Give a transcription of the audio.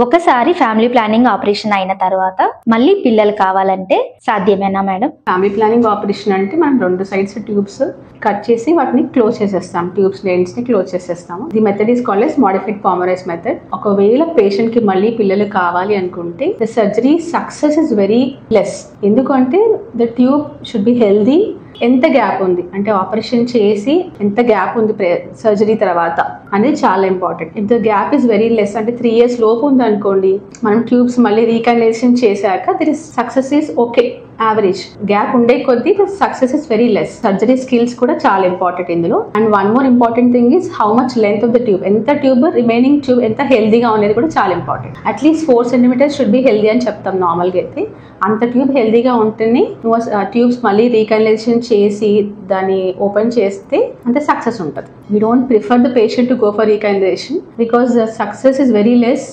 ఒకసారి family planning operation అయిన తర్వాత మళ్ళీ పిల్లలు కావాలంటే సాధ్యమేనా మేడం? ఫ్యామిలీ ప్లానింగ్ ఆపరేషన్ అంటే మనం 2 సైడ్స్ ట్యూబ్స్ కట్ చేసి వాటిని క్లోజ్ చేసేస్తాం. ట్యూబ్స్ లెన్స్ ని క్లోజ్ చేసేస్తాము. The method is called as modified Pomeroy's method. ఒకవేళ పేషెంట్ కి మళ్ళీ పిల్లలు కావాలి అనుకుంటే the surgery success is very less. ఎందుకంటే the tube should be healthy. ఎంత గ్యాప్ ఉంది అంటే ఆపరేషన్ చేసి ఎంత గ్యాప్ ఉంది సర్జరీ తర్వాత అనేది చాలా important. If the gap is very less అంటే 3 years లోపు ఉంది అనుకోండి, మనం ట్యూబ్స్ మళ్ళీ రీకనలైజేషన్ చేశాక this success is okay. Average gap ఉండే కొద్దీ success is very less. Surgery skills కూడా చాలా ఇంపార్టెంట్ ఇందులో. And one more important thing is how much length of the tube, ఎంత ట్యూబ్ రిమైనింగ్ ట్యూబ్ ఎంత హెల్దీగా ఉండేది కూడా చాలా important. At least 4 centimeters should be healthy అని చెప్తాం నార్మల్గా అయితే. అంత ట్యూబ్ హెల్దీగా ఉంటేనే నువ్వు ట్యూబ్స్ మళ్ళీ రీకనలైజేషన్ చేసి దాన్ని ఓపెన్ చేస్తే అంత సక్సెస్ ఉంటుంది. We don't prefer the patient to go for recanalisation because the success is very less.